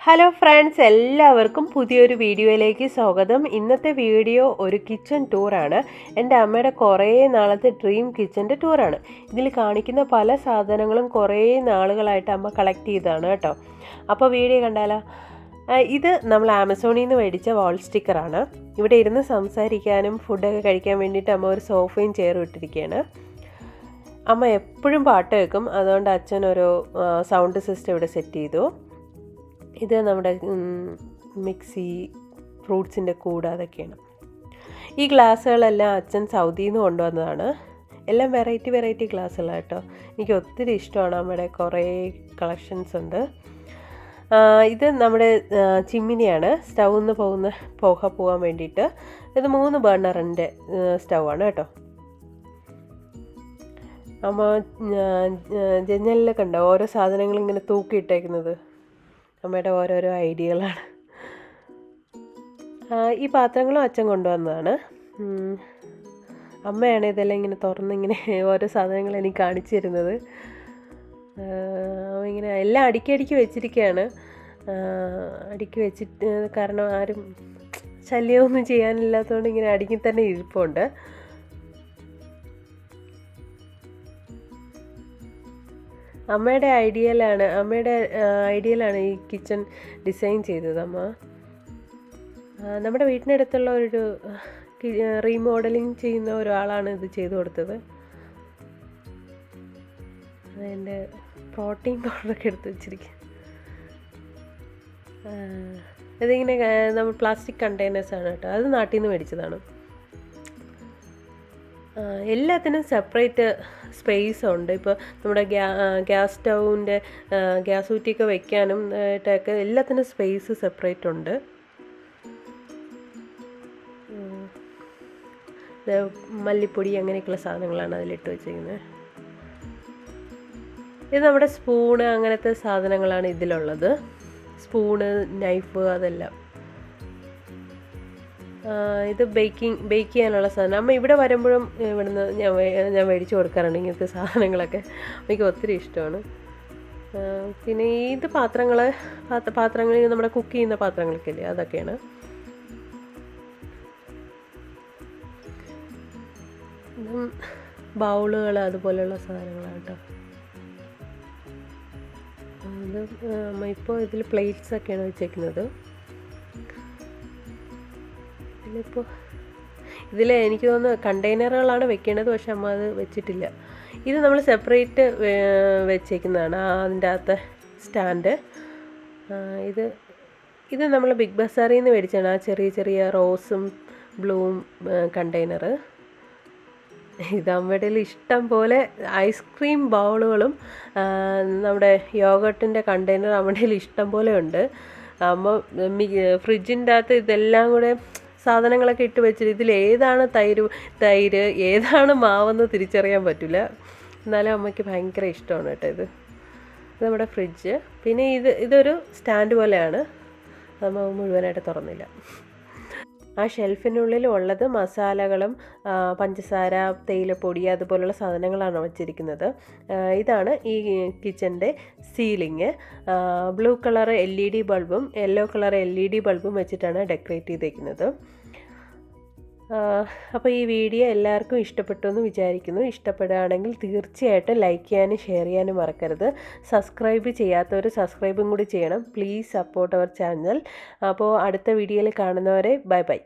Hello friends, എല്ലാവർക്കും പുതിയൊരു വീഡിയോയിലേക്ക് സ്വാഗതം. ഇന്നത്തെ വീഡിയോ ഒരു കിച്ചൺ ടൂറാണ്. എൻ്റെ അമ്മയുടെ കുറേ നാളത്തെ ഡ്രീം കിച്ചൻ്റെ ടൂറാണ്. ഇതിൽ കാണിക്കുന്ന പല സാധനങ്ങളും കുറേ നാളുകളായിട്ട് അമ്മ കളക്ട് ചെയ്തതാണ് കേട്ടോ. അപ്പോൾ വീഡിയോ കണ്ടാലോ? ഇത് നമ്മൾ ആമസോണിൽ നിന്ന് മേടിച്ച വാൾ സ്റ്റിക്കറാണ്. ഇവിടെ ഇരുന്ന് സംസാരിക്കാനും ഫുഡൊക്കെ കഴിക്കാൻ വേണ്ടിയിട്ട് അമ്മ ഒരു സോഫയും ചെയറും ഇട്ടിരിക്കുകയാണ്. അമ്മ എപ്പോഴും പാട്ട് കേൾക്കും, അതുകൊണ്ട് അച്ഛനൊരു സൗണ്ട് സിസ്റ്റം ഇവിടെ സെറ്റ് ചെയ്തു. ഇത് നമ്മുടെ മിക്സി, ഫ്രൂട്ട്സിൻ്റെ കൂട്, അതൊക്കെയാണ്. ഈ ഗ്ലാസ്സുകളെല്ലാം അച്ഛൻ സൗദിയിൽ നിന്ന് കൊണ്ടുവന്നതാണ്. എല്ലാം വെറൈറ്റി ഗ്ലാസ്സുകളാണ് കേട്ടോ. എനിക്ക് ഒത്തിരി ഇഷ്ടമാണ്. അമ്മയുടെ കുറേ കളക്ഷൻസ് ഉണ്ട്. ഇത് നമ്മുടെ ചിമ്മിനിയാണ്, സ്റ്റൗവിൽ നിന്ന് പോകുന്ന പുക പോകാൻ വേണ്ടിയിട്ട്. ഇത് 3 ബർണറിൻ്റെ സ്റ്റൗവാണ് കേട്ടോ. അമ്മ ജനലിലൊക്കെ ഉണ്ടോ ഓരോ സാധനങ്ങൾ ഇങ്ങനെ തൂക്കിയിട്ടേക്കുന്നത്? അമ്മയുടെ ഓരോരോ ഐഡിയകളാണ്. ഈ പാത്രങ്ങളും അച്ഛൻ കൊണ്ടുവന്നതാണ്. അമ്മയാണ് ഇതെല്ലാം ഇങ്ങനെ തുറന്നിങ്ങനെ ഓരോ സാധനങ്ങൾ എനിക്ക് കാണിച്ചു തരുന്നത്. ഇങ്ങനെ എല്ലാം അടുക്കി വെച്ചിരിക്കുകയാണ്. അടുക്കി വെച്ചിട്ട് കാരണം ആരും ശല്യമൊന്നും ചെയ്യാനില്ലാത്തതുകൊണ്ട് ഇങ്ങനെ അടുക്കി തന്നെ ഇരിപ്പുണ്ട്. അമ്മയുടെ ഐഡിയയിലാണ് ഈ കിച്ചൺ ഡിസൈൻ ചെയ്തത് അമ്മ. നമ്മുടെ വീട്ടിനടുത്തുള്ള ഒരു റീമോഡലിങ് ചെയ്യുന്ന ഒരാളാണ് ഇത് ചെയ്തു കൊടുത്തത്. അതിൻ്റെ പ്രോട്ടീൻ പൗഡറൊക്കെ എടുത്ത് വെച്ചിരിക്കുക. ഇതിങ്ങനെ നമ്മൾ പ്ലാസ്റ്റിക് കണ്ടെയ്നേഴ്സാണ് കേട്ടോ. അത് നാട്ടിൽ നിന്ന് മേടിച്ചതാണ്. എല്ലാത്തിനും സെപ്പറേറ്റ് സ്പേസ് ഉണ്ട്. ഇപ്പോൾ നമ്മുടെ ഗ്യാസ് സ്റ്റൗവിൻ്റെ ഗ്യാസ് ഊറ്റിയൊക്കെ വെക്കാനും ആയിട്ടൊക്കെ എല്ലാത്തിനും സ്പേസ് സെപ്പറേറ്റ് ഉണ്ട്. മല്ലിപ്പൊടി അങ്ങനെയൊക്കെയുള്ള സാധനങ്ങളാണ് അതിലിട്ട് വെച്ചിരിക്കുന്നത്. ഇത് നമ്മുടെ സ്പൂണ്, അങ്ങനത്തെ സാധനങ്ങളാണ് ഇതിലുള്ളത്. സ്പൂണ്, നൈഫ്, അതെല്ലാം. ഇത് ബേക്ക് ചെയ്യാനുള്ള സാധനം. അമ്മ ഇവിടെ വരുമ്പോഴും ഇവിടുന്ന് ഞാൻ മേടിച്ചു കൊടുക്കാറുണ്ട് ഇങ്ങനത്തെ സാധനങ്ങളൊക്കെ. എനിക്ക് ഒത്തിരി ഇഷ്ടമാണ്. പിന്നെ ഇത് പാത്രങ്ങൾ നമ്മുടെ കുക്ക് ചെയ്യുന്ന പാത്രങ്ങളൊക്കെ ഇല്ലേ, അതൊക്കെയാണ്. ബൗളുകൾ, അതുപോലെയുള്ള സാധനങ്ങളാണ് കേട്ടോ. അത് അമ്മ ഇപ്പോൾ ഇതിൽ പ്ലേറ്റ്സൊക്കെയാണ് വെച്ചേക്കുന്നത്. ഇപ്പോൾ ഇതിൽ എനിക്ക് തോന്നുന്നു കണ്ടെയ്നറുകളാണ് വെക്കേണ്ടത്, പക്ഷെ അമ്മ അത് വെച്ചിട്ടില്ല. ഇത് നമ്മൾ സെപ്പറേറ്റ് വെച്ചേക്കുന്നതാണ് അതിൻ്റെ അകത്തെ സ്റ്റാൻഡ്. ഇത് നമ്മൾ ബിഗ് ബസാറിൽ നിന്ന് മേടിച്ചാണ്. ആ ചെറിയ റോസും ബ്ലൂവും കണ്ടെയ്നർ. ഇത് അമ്മയുടെ ഇഷ്ടം പോലെ ഐസ്ക്രീം ബൗളുകളും നമ്മുടെ യോഗട്ടിൻ്റെ കണ്ടെയ്നർ അമ്മയുടെ ഇഷ്ടം പോലെ ഉണ്ട്. അമ്മ ഫ്രിഡ്ജിൻ്റെ അകത്ത് ഇതെല്ലാം കൂടെ സാധനങ്ങളൊക്കെ ഇട്ട് വെച്ചിട്ട് ഇതിലേതാണ് തൈര് ഏതാണ് മാവെന്ന് തിരിച്ചറിയാൻ പറ്റില്ല. എന്നാലും അമ്മയ്ക്ക് ഭയങ്കര ഇഷ്ടമാണ് കേട്ടോ ഇത് നമ്മുടെ ഫ്രിഡ്ജ്. പിന്നെ ഇതൊരു സ്റ്റാൻഡ് പോലെയാണ്. നമ്മൾ മുഴുവനായിട്ട് തുറന്നില്ല. ആ ഷെൽഫിനുള്ളിൽ ഉള്ളത് മസാലകളും പഞ്ചസാര, തേയിലപ്പൊടി, അതുപോലുള്ള സാധനങ്ങളാണ് വെച്ചിരിക്കുന്നത്. ഇതാണ് ഈ കിച്ചൻ്റെ സീലിങ്. ബ്ലൂ കളർ LED ബൾബും യെല്ലോ കളർ LED ബൾബും വെച്ചിട്ടാണ് ഡെക്കറേറ്റ് ചെയ്തിരിക്കുന്നത്. അപ്പോൾ ഈ വീഡിയോ എല്ലാവർക്കും ഇഷ്ടപ്പെട്ടു എന്ന് വിചാരിക്കുന്നു. ഇഷ്ടപ്പെടുകയാണെങ്കിൽ തീർച്ചയായിട്ടും ലൈക്ക് ചെയ്യാനും ഷെയർ ചെയ്യാനും മറക്കരുത്. സബ്സ്ക്രൈബ് ചെയ്യാത്തവർ സബ്സ്ക്രൈബും കൂടി ചെയ്യണം. Please support our channel. അപ്പോൾ അടുത്ത വീഡിയോയിൽ കാണുന്നവരെ ബൈ.